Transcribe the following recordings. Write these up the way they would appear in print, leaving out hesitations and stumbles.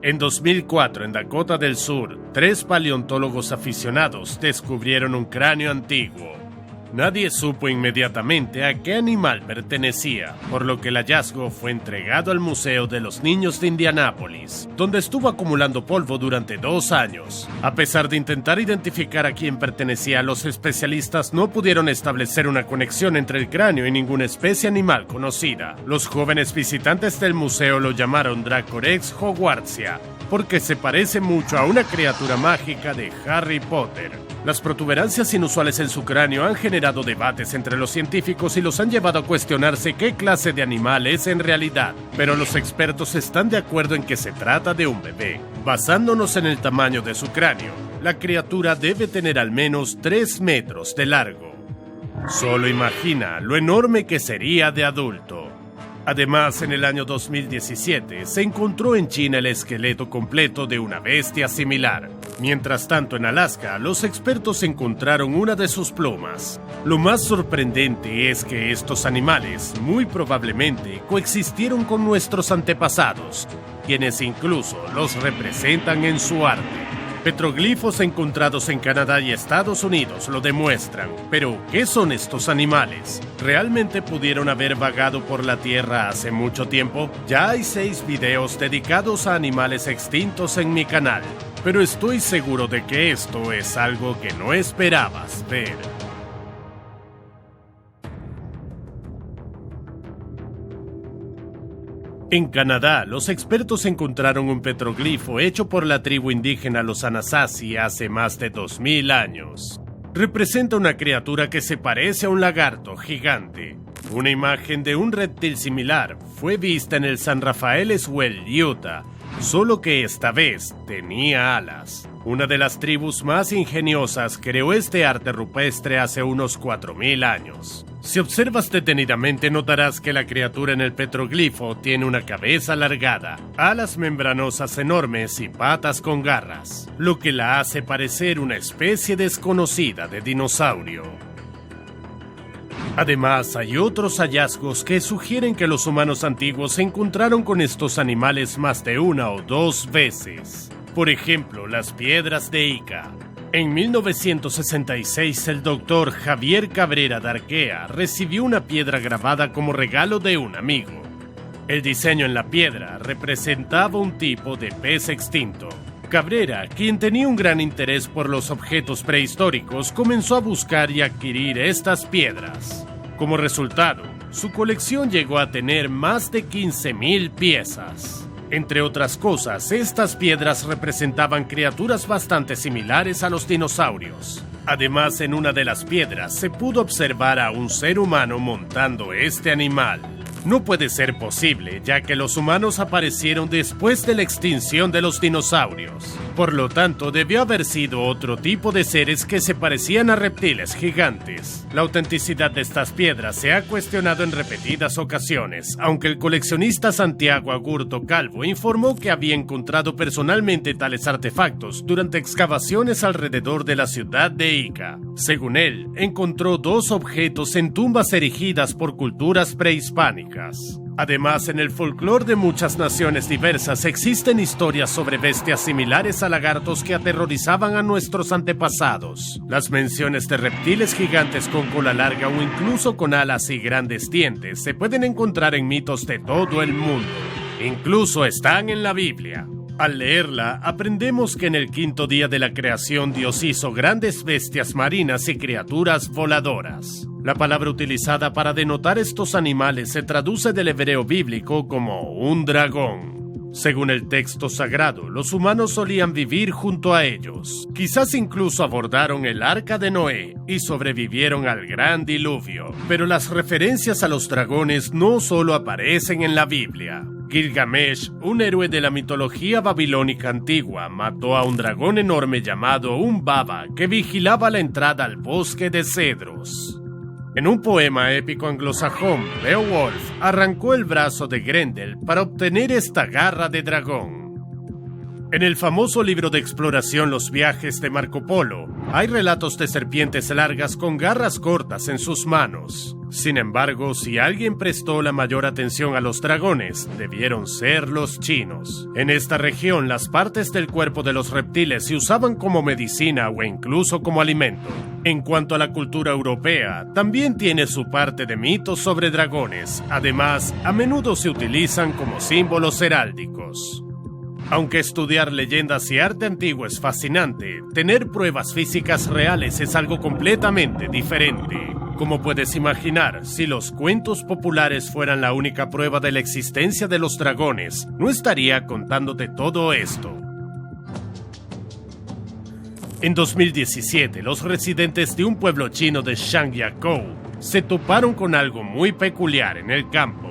En 2004, en Dakota del Sur, 3 paleontólogos aficionados descubrieron un cráneo antiguo. Nadie supo inmediatamente a qué animal pertenecía, por lo que el hallazgo fue entregado al Museo de los Niños de Indianápolis, donde estuvo acumulando polvo durante 2 años. A pesar de intentar identificar a quién pertenecía, los especialistas no pudieron establecer una conexión entre el cráneo y ninguna especie animal conocida. Los jóvenes visitantes del museo lo llamaron Dracorex hogwartsia, porque se parece mucho a una criatura mágica de Harry Potter. Las protuberancias inusuales en su cráneo han generado debates entre los científicos y los han llevado a cuestionarse qué clase de animal es en realidad, pero los expertos están de acuerdo en que se trata de un bebé. Basándonos en el tamaño de su cráneo, la criatura debe tener al menos 3 metros de largo. Solo imagina lo enorme que sería de adulto. Además, en el año 2017 se encontró en China el esqueleto completo de una bestia similar. Mientras tanto, en Alaska, los expertos encontraron una de sus plumas. Lo más sorprendente es que estos animales muy probablemente coexistieron con nuestros antepasados, quienes incluso los representan en su arte. Petroglifos encontrados en Canadá y Estados Unidos lo demuestran. Pero, ¿qué son estos animales? ¿Realmente pudieron haber vagado por la Tierra hace mucho tiempo? Ya hay 6 videos dedicados a animales extintos en mi canal, pero estoy seguro de que esto es algo que no esperabas ver. En Canadá, los expertos encontraron un petroglifo hecho por la tribu indígena los Anasazi hace más de 2000 años. Representa una criatura que se parece a un lagarto gigante. Una imagen de un reptil similar fue vista en el San Rafael Swell, Utah, solo que esta vez tenía alas. Una de las tribus más ingeniosas creó este arte rupestre hace unos 4000 años. Si observas detenidamente, notarás que la criatura en el petroglifo tiene una cabeza alargada, alas membranosas enormes y patas con garras, lo que la hace parecer una especie desconocida de dinosaurio. Además, hay otros hallazgos que sugieren que los humanos antiguos se encontraron con estos animales más de 1 o 2 veces. Por ejemplo, las piedras de Ica. En 1966, el doctor Javier Cabrera Darquea recibió una piedra grabada como regalo de un amigo. El diseño en la piedra representaba un tipo de pez extinto. Cabrera, quien tenía un gran interés por los objetos prehistóricos, comenzó a buscar y adquirir estas piedras. Como resultado, su colección llegó a tener más de 15,000 piezas. Entre otras cosas, estas piedras representaban criaturas bastante similares a los dinosaurios. Además, en una de las piedras se pudo observar a un ser humano montando este animal. No puede ser posible, ya que los humanos aparecieron después de la extinción de los dinosaurios. Por lo tanto, debió haber sido otro tipo de seres que se parecían a reptiles gigantes. La autenticidad de estas piedras se ha cuestionado en repetidas ocasiones, aunque el coleccionista Santiago Agurto Calvo informó que había encontrado personalmente tales artefactos durante excavaciones alrededor de la ciudad de Ica. Según él, encontró 2 objetos en tumbas erigidas por culturas prehispánicas. Además, en el folclore de muchas naciones diversas existen historias sobre bestias similares a lagartos que aterrorizaban a nuestros antepasados. Las menciones de reptiles gigantes con cola larga o incluso con alas y grandes dientes se pueden encontrar en mitos de todo el mundo. Incluso están en la Biblia. Al leerla, aprendemos que en el 5º día de la creación Dios hizo grandes bestias marinas y criaturas voladoras. La palabra utilizada para denotar estos animales se traduce del hebreo bíblico como un dragón. Según el texto sagrado, los humanos solían vivir junto a ellos. Quizás incluso abordaron el arca de Noé y sobrevivieron al gran diluvio. Pero las referencias a los dragones no solo aparecen en la Biblia. Gilgamesh, un héroe de la mitología babilónica antigua, mató a un dragón enorme llamado Umbaba que vigilaba la entrada al bosque de cedros. En un poema épico anglosajón, Beowulf arrancó el brazo de Grendel para obtener esta garra de dragón. En el famoso libro de exploración Los viajes de Marco Polo, hay relatos de serpientes largas con garras cortas en sus manos. Sin embargo, si alguien prestó la mayor atención a los dragones, debieron ser los chinos. En esta región, las partes del cuerpo de los reptiles se usaban como medicina o incluso como alimento. En cuanto a la cultura europea, también tiene su parte de mitos sobre dragones. Además, a menudo se utilizan como símbolos heráldicos. Aunque estudiar leyendas y arte antiguo es fascinante, tener pruebas físicas reales es algo completamente diferente. Como puedes imaginar, si los cuentos populares fueran la única prueba de la existencia de los dragones, no estaría contándote todo esto. En 2017, los residentes de un pueblo chino de Zhangjiakou se toparon con algo muy peculiar en el campo.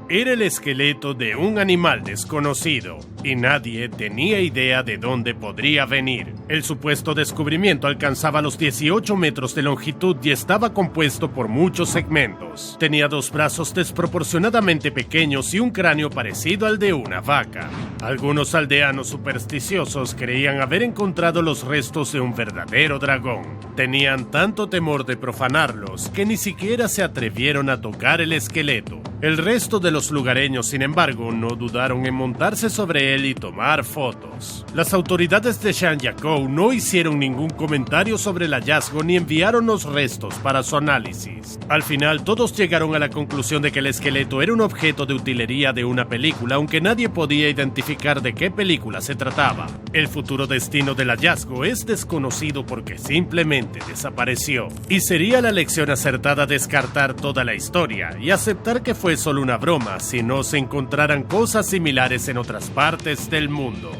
Era el esqueleto de un animal desconocido, y nadie tenía idea de dónde podría venir. El supuesto descubrimiento alcanzaba los 18 metros de longitud y estaba compuesto por muchos segmentos. Tenía 2 brazos desproporcionadamente pequeños y un cráneo parecido al de una vaca. Algunos aldeanos supersticiosos creían haber encontrado los restos de un verdadero dragón. Tenían tanto temor de profanarlos que ni siquiera se atrevieron a tocar el esqueleto. El resto de los lugareños, sin embargo, no dudaron en montarse sobre él y tomar fotos. Las autoridades de Zhangjiakou no hicieron ningún comentario sobre el hallazgo ni enviaron los restos para su análisis. Al final, todos llegaron a la conclusión de que el esqueleto era un objeto de utilería de una película, aunque nadie podía identificar de qué película se trataba. El futuro destino del hallazgo es desconocido porque simplemente desapareció. Y sería la lección acertada descartar toda la historia y aceptar que fue solo una broma si no se encontraran cosas similares en otras partes del mundo.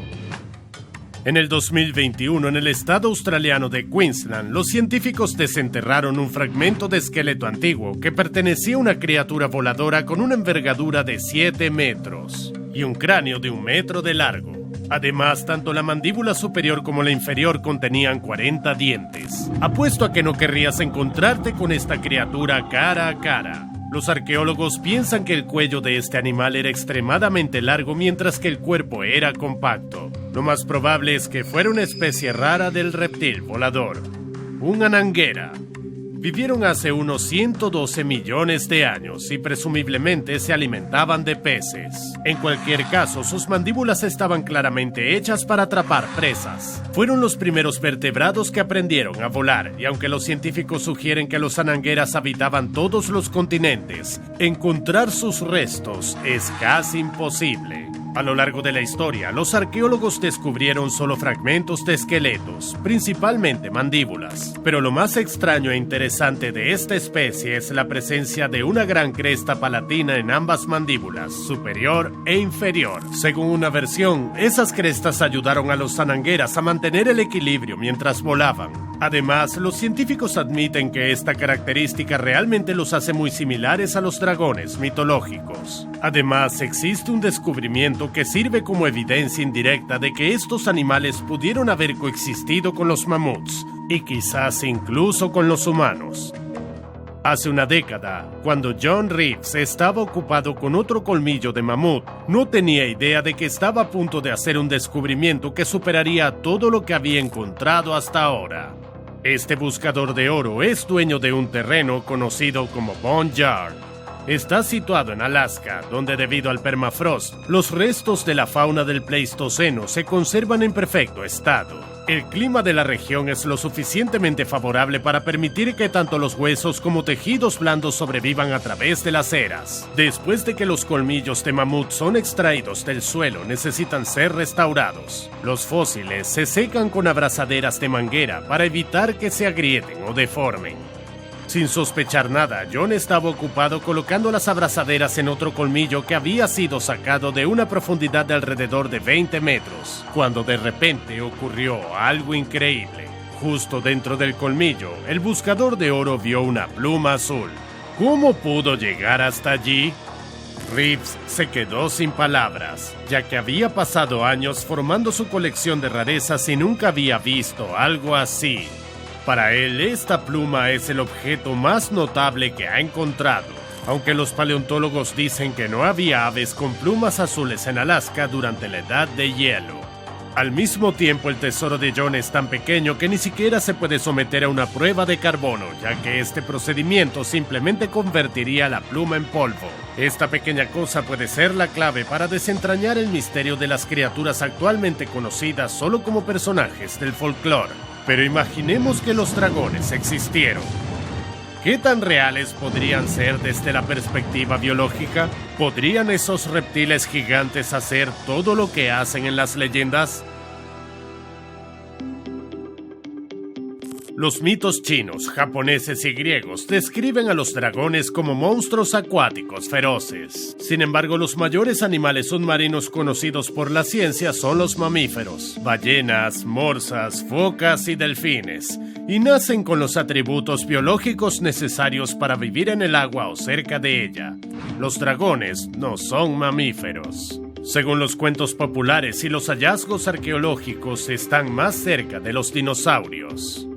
En el 2021, en el estado australiano de Queensland, los científicos desenterraron un fragmento de esqueleto antiguo que pertenecía a una criatura voladora con una envergadura de 7 metros y un cráneo de 1 metro de largo. Además, tanto la mandíbula superior como la inferior contenían 40 dientes. Apuesto a que no querrías encontrarte con esta criatura cara a cara. Los arqueólogos piensan que el cuello de este animal era extremadamente largo mientras que el cuerpo era compacto. Lo más probable es que fuera una especie rara del reptil volador, un ananguera. Vivieron hace unos 112 millones de años y presumiblemente se alimentaban de peces. En cualquier caso, sus mandíbulas estaban claramente hechas para atrapar presas. Fueron los primeros vertebrados que aprendieron a volar, y aunque los científicos sugieren que los anangueras habitaban todos los continentes, encontrar sus restos es casi imposible. A lo largo de la historia, los arqueólogos descubrieron solo fragmentos de esqueletos, principalmente mandíbulas. Pero lo más extraño e interesante de esta especie es la presencia de una gran cresta palatina en ambas mandíbulas, superior e inferior. Según una versión, esas crestas ayudaron a los anangueras a mantener el equilibrio mientras volaban. Además, los científicos admiten que esta característica realmente los hace muy similares a los dragones mitológicos. Además, existe un descubrimiento que sirve como evidencia indirecta de que estos animales pudieron haber coexistido con los mamuts y quizás incluso con los humanos. Hace una década, cuando John Reeves estaba ocupado con otro colmillo de mamut, no tenía idea de que estaba a punto de hacer un descubrimiento que superaría todo lo que había encontrado hasta ahora. Este buscador de oro es dueño de un terreno conocido como Bone Yard. Está situado en Alaska, donde debido al permafrost, los restos de la fauna del Pleistoceno se conservan en perfecto estado. El clima de la región es lo suficientemente favorable para permitir que tanto los huesos como tejidos blandos sobrevivan a través de las eras. Después de que los colmillos de mamut son extraídos del suelo, necesitan ser restaurados. Los fósiles se secan con abrazaderas de manguera para evitar que se agrieten o deformen. Sin sospechar nada, John estaba ocupado colocando las abrazaderas en otro colmillo que había sido sacado de una profundidad de alrededor de 20 metros, cuando de repente ocurrió algo increíble. Justo dentro del colmillo, el buscador de oro vio una pluma azul. ¿Cómo pudo llegar hasta allí? Reeves se quedó sin palabras, ya que había pasado años formando su colección de rarezas y nunca había visto algo así. Para él, esta pluma es el objeto más notable que ha encontrado, aunque los paleontólogos dicen que no había aves con plumas azules en Alaska durante la edad de hielo. Al mismo tiempo, el tesoro de John es tan pequeño que ni siquiera se puede someter a una prueba de carbono, ya que este procedimiento simplemente convertiría la pluma en polvo. Esta pequeña cosa puede ser la clave para desentrañar el misterio de las criaturas actualmente conocidas solo como personajes del folclore. Pero imaginemos que los dragones existieron. ¿Qué tan reales podrían ser desde la perspectiva biológica? ¿Podrían esos reptiles gigantes hacer todo lo que hacen en las leyendas? Los mitos chinos, japoneses y griegos describen a los dragones como monstruos acuáticos feroces. Sin embargo, los mayores animales submarinos conocidos por la ciencia son los mamíferos, ballenas, morsas, focas y delfines, y nacen con los atributos biológicos necesarios para vivir en el agua o cerca de ella. Los dragones no son mamíferos. Según los cuentos populares y los hallazgos arqueológicos, están más cerca de los dinosaurios.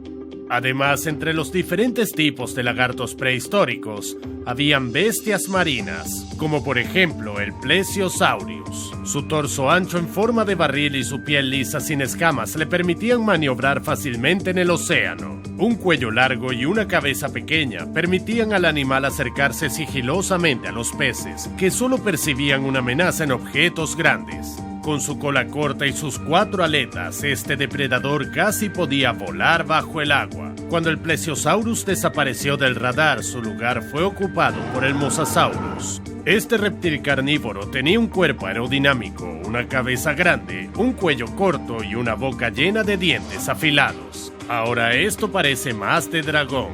Además, entre los diferentes tipos de lagartos prehistóricos, habían bestias marinas, como por ejemplo el Plesiosaurus. Su torso ancho en forma de barril y su piel lisa sin escamas le permitían maniobrar fácilmente en el océano. Un cuello largo y una cabeza pequeña permitían al animal acercarse sigilosamente a los peces, que solo percibían una amenaza en objetos grandes. Con su cola corta y sus 4 aletas, este depredador casi podía volar bajo el agua. Cuando el Plesiosaurus desapareció del radar, su lugar fue ocupado por el Mosasaurus. Este reptil carnívoro tenía un cuerpo aerodinámico, una cabeza grande, un cuello corto y una boca llena de dientes afilados. Ahora esto parece más de dragón.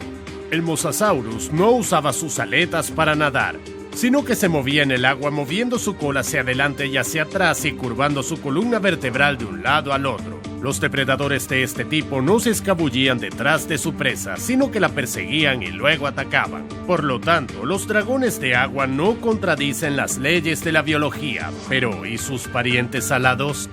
El Mosasaurus no usaba sus aletas para nadar, sino que se movía en el agua moviendo su cola hacia adelante y hacia atrás y curvando su columna vertebral de un lado al otro. Los depredadores de este tipo no se escabullían detrás de su presa, sino que la perseguían y luego atacaban. Por lo tanto, los dragones de agua no contradicen las leyes de la biología, pero ¿y sus parientes alados?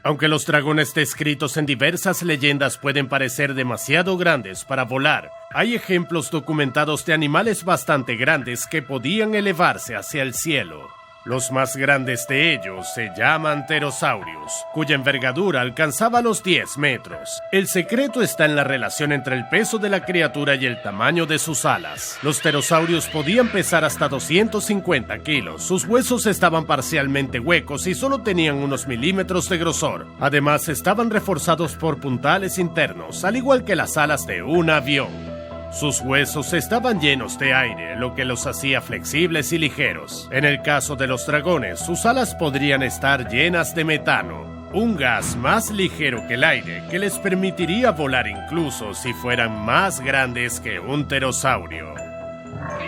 Aunque los dragones descritos en diversas leyendas pueden parecer demasiado grandes para volar, hay ejemplos documentados de animales bastante grandes que podían elevarse hacia el cielo. Los más grandes de ellos se llaman pterosaurios, cuya envergadura alcanzaba los 10 metros. El secreto está en la relación entre el peso de la criatura y el tamaño de sus alas. Los pterosaurios podían pesar hasta 250 kilos, sus huesos estaban parcialmente huecos y solo tenían unos milímetros de grosor. Además, estaban reforzados por puntales internos, al igual que las alas de un avión. Sus huesos estaban llenos de aire, lo que los hacía flexibles y ligeros. En el caso de los dragones, sus alas podrían estar llenas de metano, un gas más ligero que el aire que les permitiría volar incluso si fueran más grandes que un pterosaurio.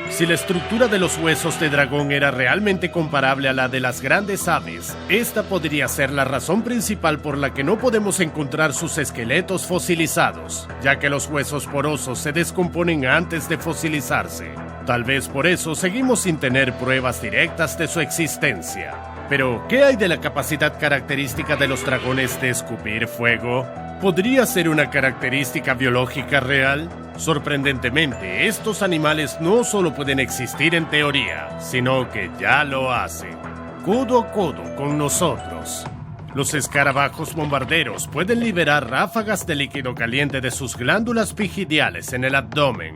Si la estructura de los huesos de dragón era realmente comparable a la de las grandes aves, esta podría ser la razón principal por la que no podemos encontrar sus esqueletos fosilizados, ya que los huesos porosos se descomponen antes de fosilizarse. Tal vez por eso seguimos sin tener pruebas directas de su existencia. Pero, ¿qué hay de la capacidad característica de los dragones de escupir fuego? ¿Podría ser una característica biológica real? Sorprendentemente, estos animales no solo pueden existir en teoría, sino que ya lo hacen, codo a codo con nosotros. Los escarabajos bombarderos pueden liberar ráfagas de líquido caliente de sus glándulas pigidiales en el abdomen.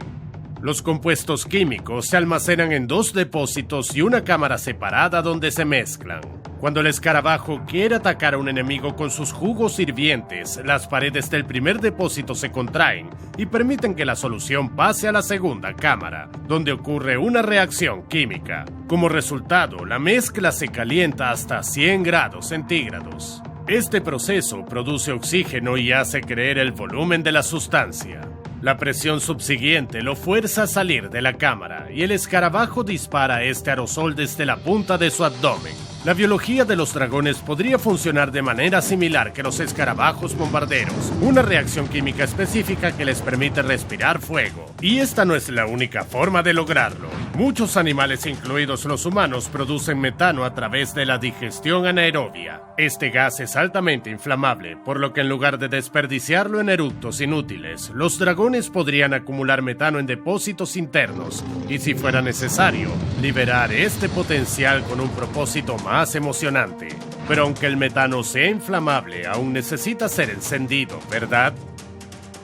Los compuestos químicos se almacenan en 2 depósitos y una cámara separada donde se mezclan. Cuando el escarabajo quiere atacar a un enemigo con sus jugos hirvientes, las paredes del primer depósito se contraen y permiten que la solución pase a la segunda cámara, donde ocurre una reacción química. Como resultado, la mezcla se calienta hasta 100 grados centígrados. Este proceso produce oxígeno y hace crecer el volumen de la sustancia. La presión subsiguiente lo fuerza a salir de la cámara y el escarabajo dispara este aerosol desde la punta de su abdomen. La biología de los dragones podría funcionar de manera similar que los escarabajos bombarderos, una reacción química específica que les permite respirar fuego. Y esta no es la única forma de lograrlo. Muchos animales, incluidos los humanos, producen metano a través de la digestión anaerobia. Este gas es altamente inflamable, por lo que en lugar de desperdiciarlo en eructos inútiles, los dragones podrían acumular metano en depósitos internos y, si fuera necesario, liberar este potencial con un propósito más emocionante. Pero aunque el metano sea inflamable, aún necesita ser encendido, ¿verdad?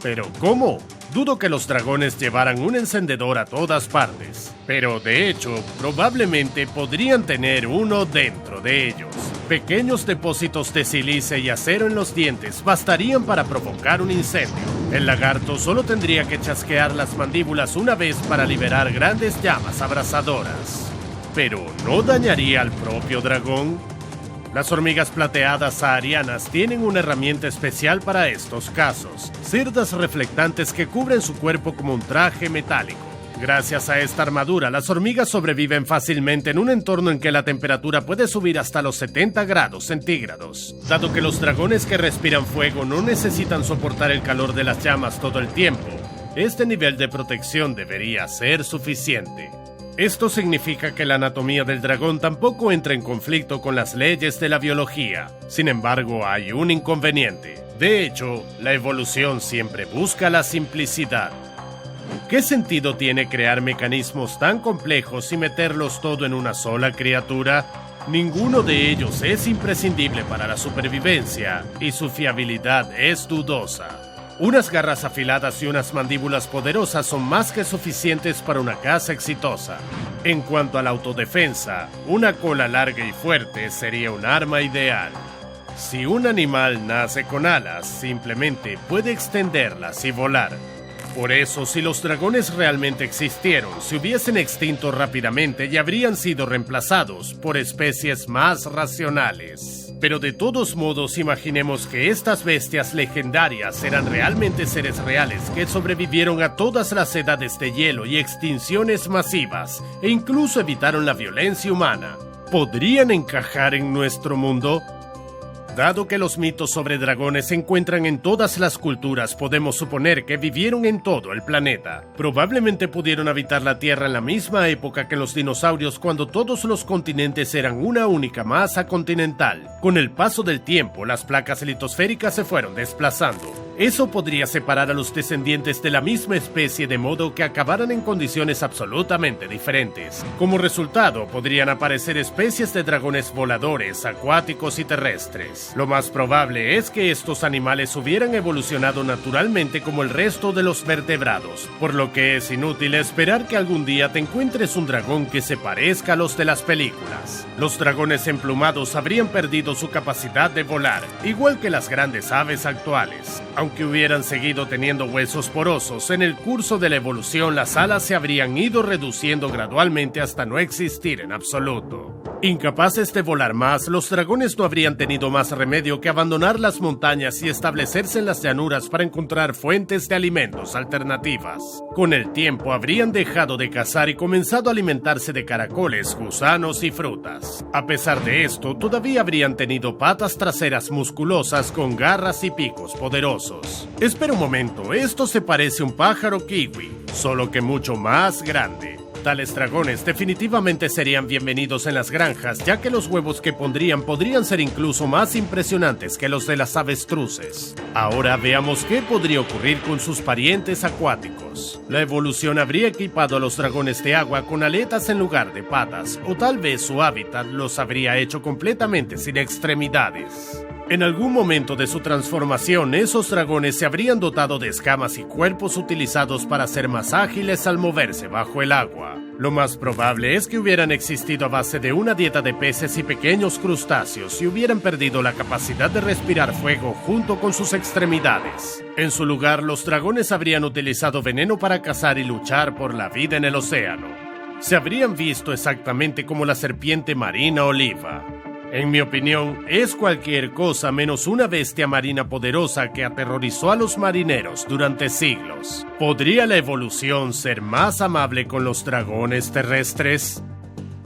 ¿Pero cómo? Dudo que los dragones llevaran un encendedor a todas partes. Pero de hecho, probablemente podrían tener uno dentro de ellos. Pequeños depósitos de sílice y acero en los dientes bastarían para provocar un incendio. El lagarto solo tendría que chasquear las mandíbulas una vez para liberar grandes llamas abrasadoras. ¿Pero no dañaría al propio dragón? Las hormigas plateadas saharianas tienen una herramienta especial para estos casos: cerdas reflectantes que cubren su cuerpo como un traje metálico. Gracias a esta armadura, las hormigas sobreviven fácilmente en un entorno en que la temperatura puede subir hasta los 70 grados centígrados. Dado que los dragones que respiran fuego no necesitan soportar el calor de las llamas todo el tiempo, este nivel de protección debería ser suficiente. Esto significa que la anatomía del dragón tampoco entra en conflicto con las leyes de la biología. Sin embargo, hay un inconveniente. De hecho, la evolución siempre busca la simplicidad. ¿Qué sentido tiene crear mecanismos tan complejos y meterlos todo en una sola criatura? Ninguno de ellos es imprescindible para la supervivencia y su fiabilidad es dudosa. Unas garras afiladas y unas mandíbulas poderosas son más que suficientes para una caza exitosa. En cuanto a la autodefensa, una cola larga y fuerte sería un arma ideal. Si un animal nace con alas, simplemente puede extenderlas y volar. Por eso, si los dragones realmente existieron, se hubiesen extinto rápidamente y habrían sido reemplazados por especies más racionales. Pero de todos modos, imaginemos que estas bestias legendarias eran realmente seres reales que sobrevivieron a todas las edades de hielo y extinciones masivas, e incluso evitaron la violencia humana. ¿Podrían encajar en nuestro mundo? Dado que los mitos sobre dragones se encuentran en todas las culturas, podemos suponer que vivieron en todo el planeta. Probablemente pudieron habitar la Tierra en la misma época que los dinosaurios, cuando todos los continentes eran una única masa continental. Con el paso del tiempo, las placas litosféricas se fueron desplazando. Eso podría separar a los descendientes de la misma especie de modo que acabaran en condiciones absolutamente diferentes. Como resultado, podrían aparecer especies de dragones voladores, acuáticos y terrestres. Lo más probable es que estos animales hubieran evolucionado naturalmente como el resto de los vertebrados, por lo que es inútil esperar que algún día te encuentres un dragón que se parezca a los de las películas. Los dragones emplumados habrían perdido su capacidad de volar, igual que las grandes aves actuales. Aunque hubieran seguido teniendo huesos porosos, en el curso de la evolución las alas se habrían ido reduciendo gradualmente hasta no existir en absoluto. Incapaces de volar más, los dragones no habrían tenido más remedio que abandonar las montañas y establecerse en las llanuras para encontrar fuentes de alimentos alternativas. Con el tiempo habrían dejado de cazar y comenzado a alimentarse de caracoles, gusanos y frutas. A pesar de esto, todavía habrían tenido patas traseras musculosas con garras y picos poderosos. Espera un momento, esto se parece a un pájaro kiwi, solo que mucho más grande. Tales dragones definitivamente serían bienvenidos en las granjas, ya que los huevos que pondrían podrían ser incluso más impresionantes que los de las avestruces. Ahora veamos qué podría ocurrir con sus parientes acuáticos. La evolución habría equipado a los dragones de agua con aletas en lugar de patas, o tal vez su hábitat los habría hecho completamente sin extremidades. En algún momento de su transformación, esos dragones se habrían dotado de escamas y cuerpos utilizados para ser más ágiles al moverse bajo el agua. Lo más probable es que hubieran existido a base de una dieta de peces y pequeños crustáceos y hubieran perdido la capacidad de respirar fuego junto con sus extremidades. En su lugar, los dragones habrían utilizado veneno para cazar y luchar por la vida en el océano. Se habrían visto exactamente como la serpiente marina oliva. En mi opinión, es cualquier cosa menos una bestia marina poderosa que aterrorizó a los marineros durante siglos. ¿Podría la evolución ser más amable con los dragones terrestres?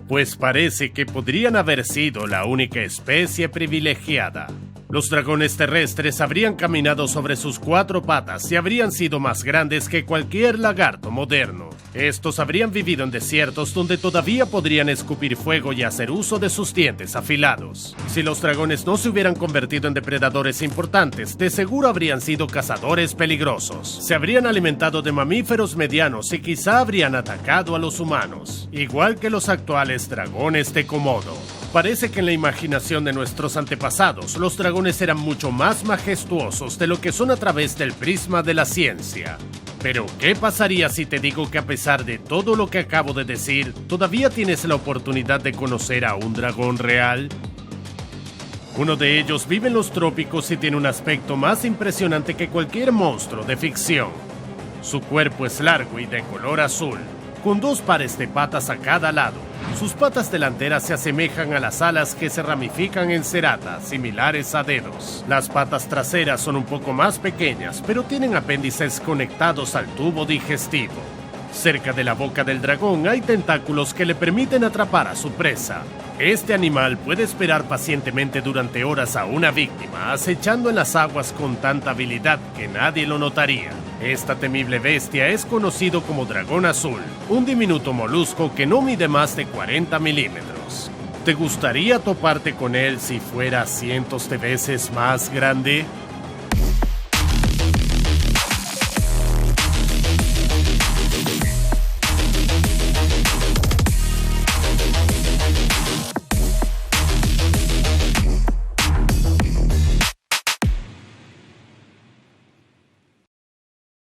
Pues parece que podrían haber sido la única especie privilegiada. Los dragones terrestres habrían caminado sobre sus 4 patas y habrían sido más grandes que cualquier lagarto moderno. Estos habrían vivido en desiertos donde todavía podrían escupir fuego y hacer uso de sus dientes afilados. Si los dragones no se hubieran convertido en depredadores importantes, de seguro habrían sido cazadores peligrosos. Se habrían alimentado de mamíferos medianos y quizá habrían atacado a los humanos, igual que los actuales dragones de Komodo. Parece que en la imaginación de nuestros antepasados, los dragones eran mucho más majestuosos de lo que son a través del prisma de la ciencia. Pero, ¿qué pasaría si te digo que a pesar de todo lo que acabo de decir, todavía tienes la oportunidad de conocer a un dragón real? Uno de ellos vive en los trópicos y tiene un aspecto más impresionante que cualquier monstruo de ficción. Su cuerpo es largo y de color azul, con 2 pares de patas a cada lado. Sus patas delanteras se asemejan a las alas que se ramifican en ceratas, similares a dedos. Las patas traseras son un poco más pequeñas, pero tienen apéndices conectados al tubo digestivo. Cerca de la boca del dragón hay tentáculos que le permiten atrapar a su presa. Este animal puede esperar pacientemente durante horas a una víctima, acechando en las aguas con tanta habilidad que nadie lo notaría. Esta temible bestia es conocido como dragón azul, un diminuto molusco que no mide más de 40 milímetros. ¿Te gustaría toparte con él si fuera cientos de veces más grande?